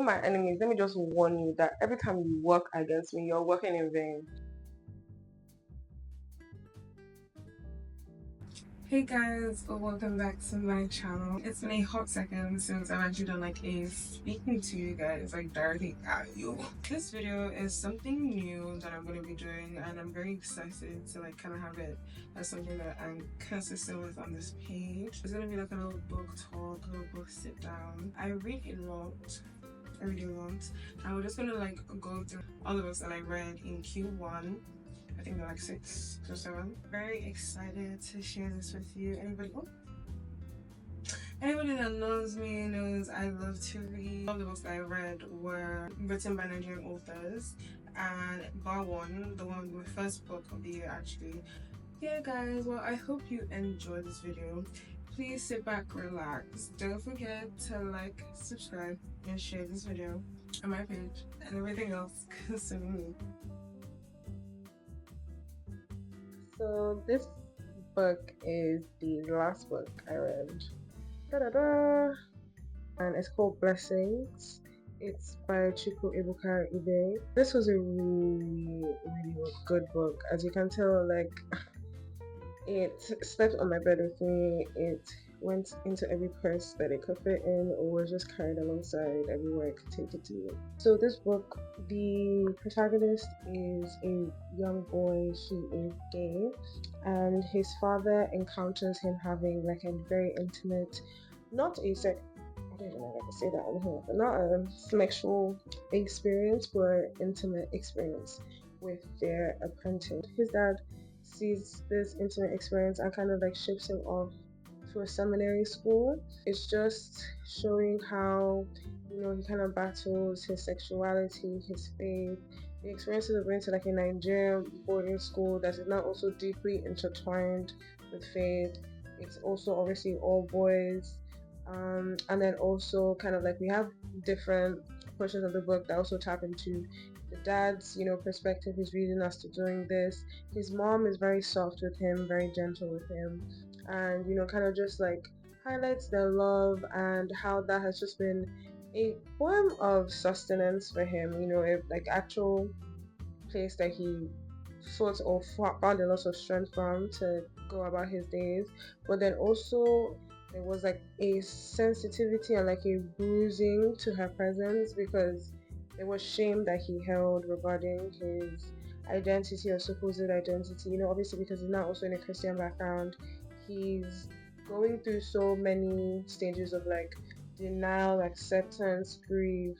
all my enemies, let me just warn you that every time you work against me, you're working in vain. Hey guys, welcome back to my channel. It's been a hot second since I've actually done like a speaking to you guys like directly at you. This video is something new that I'm going to be doing, and I'm very excited to like kind of have it as something that I'm consistent with on this page. It's going to be like a little book talk, a little book sit down. I read a lot. And we're just gonna like go through all the books that I read in Q1. I think they're like 6 or 7. Very excited to share this with you. Anybody that knows me knows I love to read. All the books that I read were written by Nigerian authors, and bar one, my first book of the year actually. Yeah guys, well I hope you enjoyed this video. Please sit back, relax. Don't forget to like, subscribe, and share this video on my page and everything else concerning me. So this book is the last book I read. Da-da-da. And it's called Blessings. It's by Chukwuebuka Ibeh. This was a really, really good book. As you can tell, like, it slept on my bed with me. It went into every purse that it could fit in, or was just carried alongside everywhere I could take it to. So this book, the protagonist is a young boy. He is gay, and his father encounters him having like a very intimate, not a sex, I don't even know if I can say that on here, but not a sexual experience, but intimate experience with their apprentice. His dad sees this intimate experience and kind of like ships him off to a seminary school. It's just showing how, you know, he kind of battles his sexuality, his faith, the experiences of going to like a Nigerian boarding school that is now also deeply intertwined with faith. It's also obviously all boys. And then also kind of like we have different portions of the book that also tap into the dad's, you know, perspective, his reason as to doing this. His mom is very soft with him, very gentle with him, and you know, kind of just like highlights their love and how that has just been a form of sustenance for him, you know, like actual place that he sort of found a lot of strength from to go about his days. But then also there was like a sensitivity and like a bruising to her presence, because there was shame that he held regarding his identity or supposed identity, you know, obviously because he's not also in a Christian background. He's going through so many stages of like denial, acceptance, grief,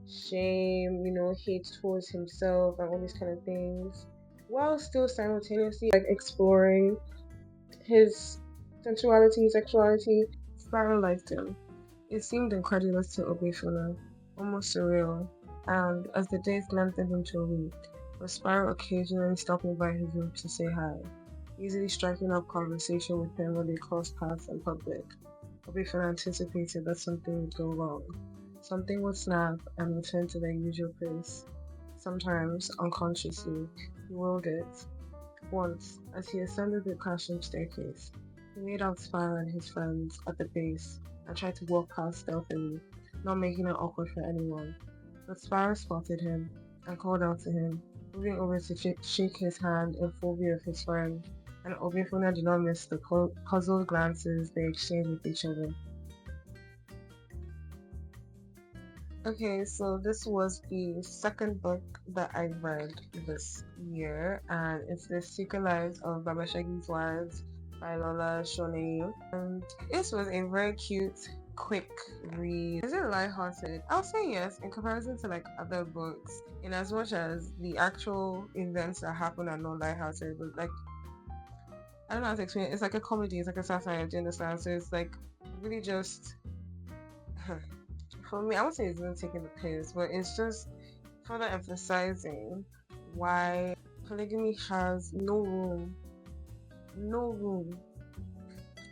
shame, you know, hate towards himself and all these kind of things, while still simultaneously like exploring his sensuality, sexuality. Spiralized him. It seemed incredulous to Obefuna, almost surreal, and as the days lengthened into a week, with Spiral occasionally stopping by his room to say hi, easily striking up conversation with him when they crossed paths in public. Obefuna anticipated that something would go wrong. Something would snap and return to their usual place. Sometimes, unconsciously, he willed it. Once, as he ascended the classroom staircase, he made out Spiral and his friends at the base and tried to walk past stealthily, not making it awkward for anyone. But Spiral spotted him and called out to him, moving over to shake his hand in full view of his friend, and Obefuna did not miss the puzzled glances they exchanged with each other. Okay, so this was the second book that I read this year, and it's The Secret Lives of Baba Shegi's Wives by Lola, Shoneyin. And this was a very cute, quick read. Is it lighthearted? I'll say yes, in comparison to like other books, in as much as the actual events that happen are not lighthearted, but like, I don't know how to explain it. It's like a comedy, it's like a satire, do you understand? So it's like really just for me, I won't say it's not taking the piss, but it's just further emphasizing why polygamy has no room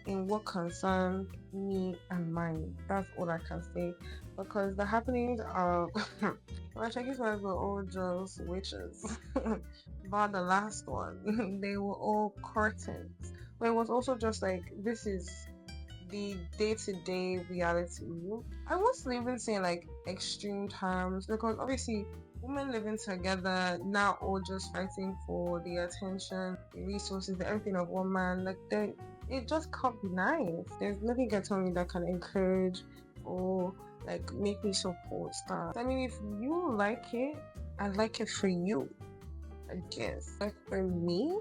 in what concerns me and mine. That's all I can say. Because the happenings of well, Shaggy's wives were all just witches. But the last one, they were all curtains. But it was also just like, this is the day-to-day reality. I wasn't even saying like extreme terms because obviously women living together now all just fighting for the attention, the resources, the everything of one man. Like it just can't be nice. There's nothing can tell me that can encourage or like make me support stuff. I mean, if you like it, I like it for you, I guess. Like for me,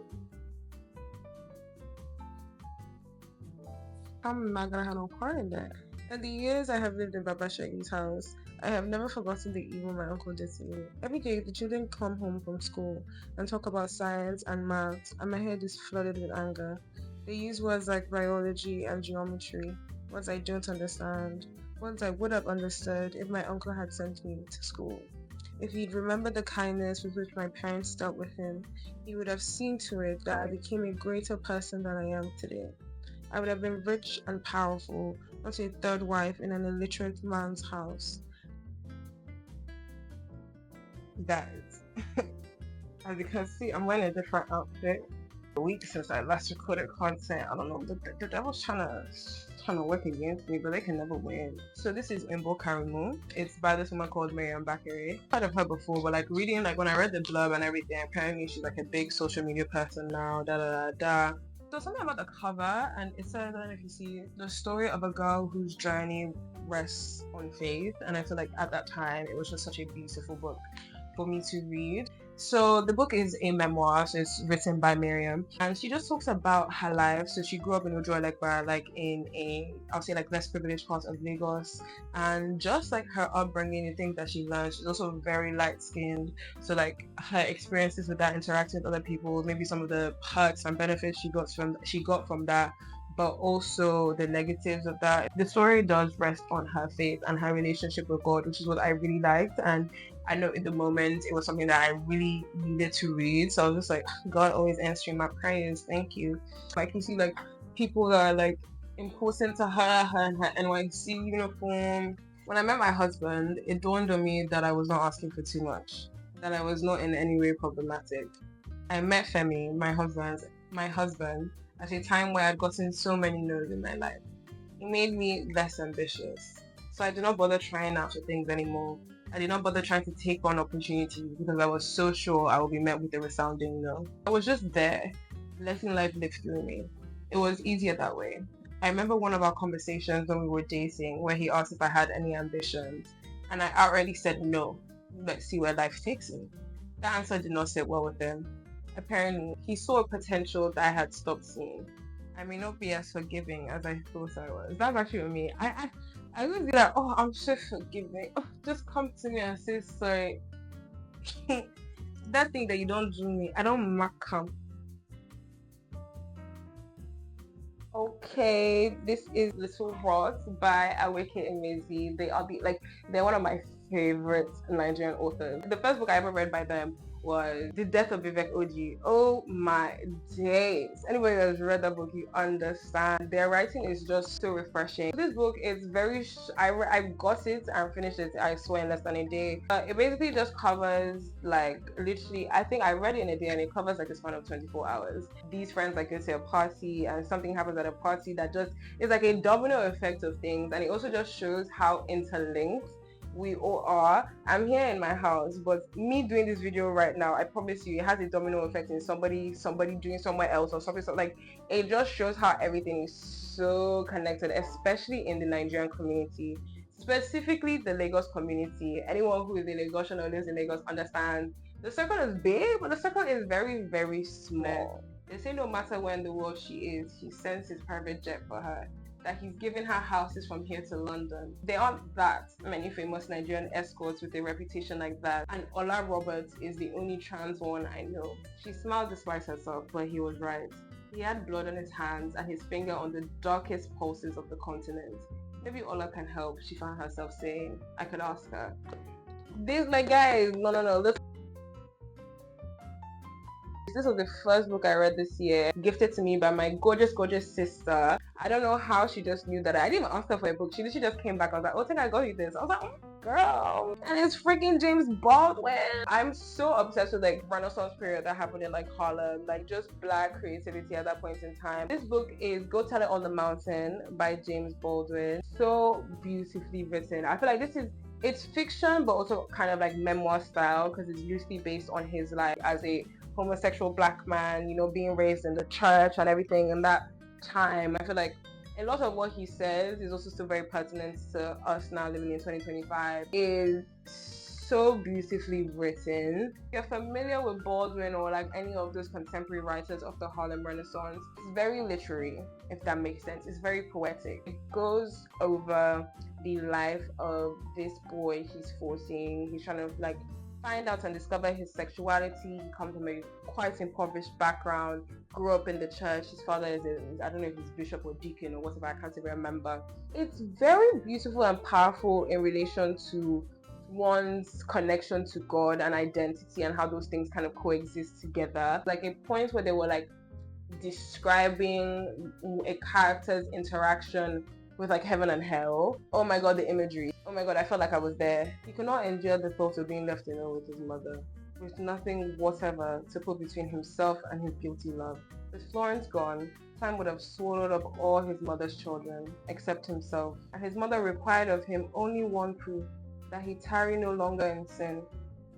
I'm not gonna have no part in that. In the years I have lived in Baba Shegi's house, I have never forgotten the evil my uncle did to me. Every day, the children come home from school and talk about science and maths, and my head is flooded with anger. They use words like biology and geometry, words I don't understand, words I would have understood if my uncle had sent me to school. If he'd remembered the kindness with which my parents dealt with him, he would have seen to it that I became a greater person than I am today. I would have been rich and powerful, not a third wife in an illiterate man's house. Guys, as you can see, I'm wearing a different outfit. A week since I last recorded content, I don't know, the devil's trying to work against me, but they can never win. So this is Oyinbo Karimu. It's by this woman called Mariam Bakare. I've heard of her before, but like reading, like when I read the blurb and everything, apparently she's like a big social media person now, So something about the cover, and it says, I don't know if you see, the story of a girl whose journey rests on faith, and I feel like at that time it was just such a beautiful book for me to read. So the book is a memoir, so it's written by Mariam, and she just talks about her life. So she grew up in Ojo-Elegba, like in a, I'll say like less privileged part of Lagos, and just like her upbringing, the things that she learned, she's also very light-skinned. So like her experiences with that, interacting with other people, maybe some of the perks and benefits she got from that, but also the negatives of that. The story does rest on her faith and her relationship with God, which is what I really liked. And I know in the moment it was something that I really needed to read. So I was just like, God always answering my prayers. Thank you. Like you see like people that are like important to her and her NYC uniform. When I met my husband, it dawned on me that I was not asking for too much, that I was not in any way problematic. I met Femi, my husband, at a time where I'd gotten so many no's in my life. It made me less ambitious. So I did not bother trying out for things anymore. I did not bother trying to take on opportunities because I was so sure I would be met with a resounding no. I was just there, letting life live through me. It was easier that way. I remember one of our conversations when we were dating where he asked if I had any ambitions, and I outrightly said no. Let's see where life takes me. That answer did not sit well with him. Apparently, he saw a potential that I had stopped seeing. I may not be as forgiving as I thought I was. That's actually with me. I would be like, oh, I'm so forgiving. Oh, just come to me and say sorry. That thing that you don't do me, I don't mark him. Okay, this is Little Rot by Akwaeke Emezi. They're one of my favorite Nigerian authors. The first book I ever read by them was The Death of Vivek Oji. Oh my days. Anybody that's read that book, you understand. Their writing is just so refreshing. This book is very, I got it and finished it, I swear, in less than a day. It basically just covers like literally, I think I read it in a day and it covers like a span of 24 hours. These friends like go to a party and something happens at a party that just is like a domino effect of things, and it also just shows how interlinked we all are. I'm here in my house, but me doing this video right now, I promise you it has a domino effect in somebody doing somewhere else or something. So like it just shows how everything is so connected, especially in the Nigerian community, specifically the Lagos community. Anyone who is a Lagosian or lives in Lagos understands the circle is big, but the circle is very, very small. They say no matter where in the world she is, he sends his private jet for her, that he's giving her houses from here to London. There aren't that many famous Nigerian escorts with a reputation like that, and Ola Roberts is the only trans one I know. She smiled despite herself, but he was right. He had blood on his hands and his finger on the darkest pulses of the continent. Maybe Ola can help, she found herself saying. I could ask her. This, my guys, no. This was the first book I read this year, gifted to me by my gorgeous sister. I don't know how she just knew that. I didn't even ask her for a book. She literally just came back. I was like, oh, I think I got you this. I was like, girl. And it's freaking James Baldwin. I'm so obsessed with like Renaissance period that happened in like Harlem, like just black creativity at that point in time. This book is Go Tell It on the Mountain by James Baldwin. So beautifully written. I feel like it's fiction but also kind of like memoir style because it's loosely based on his life as a homosexual black man, you know, being raised in the church and everything in that time. I feel like a lot of what he says is also still very pertinent to us now living in 2025. Is so beautifully written. If you're familiar with Baldwin or like any of those contemporary writers of the Harlem Renaissance, it's very literary, if that makes sense. It's very poetic. It goes over the life of this boy he's 14. He's trying to like find out and discover his sexuality. He comes from a quite impoverished background, grew up in the church. His father is I don't know if he's bishop or deacon or whatever, I can't even remember. It's very beautiful and powerful in relation to one's connection to God and identity and how those things kind of coexist together. Like a point where they were like describing a character's interaction with like heaven and hell. Oh my god, the imagery. Oh my god, I felt like I was there. He could not endure the thought of being left alone with his mother, with nothing whatever to put between himself and his guilty love. With Florence gone, time would have swallowed up all his mother's children, except himself. And his mother required of him only one proof, that he tarry no longer in sin.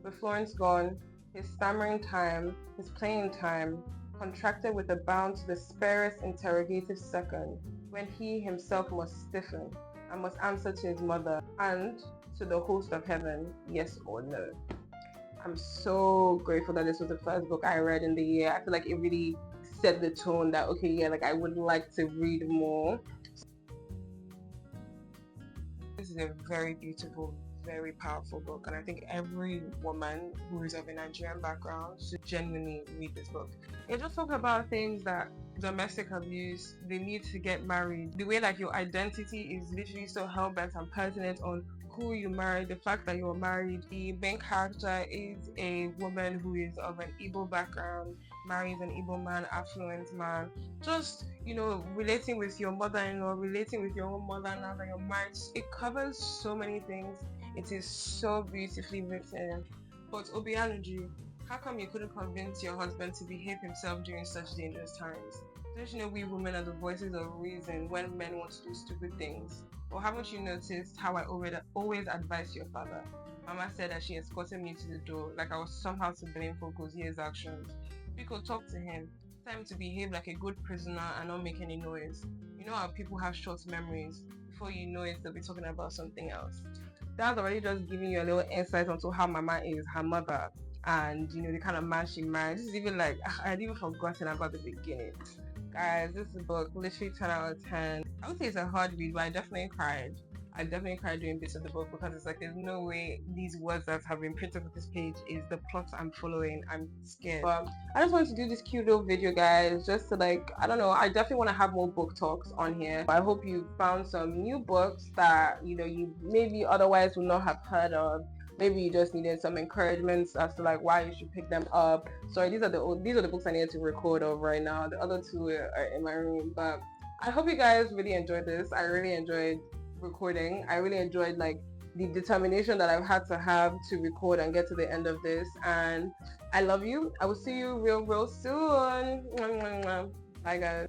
With Florence gone, his stammering time, his playing time, contracted with a bound to the sparest interrogative second, when he himself must stiffen and must answer to his mother and to the host of heaven, yes or no. I'm so grateful that this was the first book I read in the year. I feel like it really set the tone that, okay, yeah, like I would like to read more. This is a very beautiful, very powerful book, and I think every woman who is of a Nigerian background should genuinely read this book. It just talks about things that domestic abuse, the need to get married, the way like your identity is literally so hell-bent and pertinent on who you marry, the fact that you're married. The main character is a woman who is of an Igbo background, marries an Igbo man, affluent man. Just, you know, relating with your mother-in-law, relating with your own mother now that you're married. It covers so many things. It is so beautifully written. But Obianuju, how come you couldn't convince your husband to behave himself during such dangerous times? Don't you know we women are the voices of reason when men want to do stupid things? Or haven't you noticed how I always advise your father? Mama said that she escorted me to the door, like I was somehow to blame for Gozier's actions. We could talk to him. Tell him to behave like a good prisoner and not make any noise. You know how people have short memories. Before you know it, they'll be talking about something else. That's already just giving you a little insight onto how Mama is, her mother, and you know the kind of man she married. This is even like I had even forgotten about the beginning. Guys, this book literally 10 out of 10. I would say it's a hard read, but I definitely cried. I definitely cried during bits of the book because it's like there's no way these words that have been printed on this page is the plot I'm following. I'm scared. But I just wanted to do this cute little video, guys, just to like, I don't know, I definitely want to have more book talks on here. I hope you found some new books that, you know, you maybe otherwise would not have heard of. Maybe you just needed some encouragement as to like why you should pick them up. Sorry, these are the books I needed to record of right now. The other two are in my room. But I hope you guys really enjoyed this. I really enjoyed recording. I really enjoyed like the determination that I've had to have to record and get to the end of this. And I love you. I will see you real soon. Bye guys.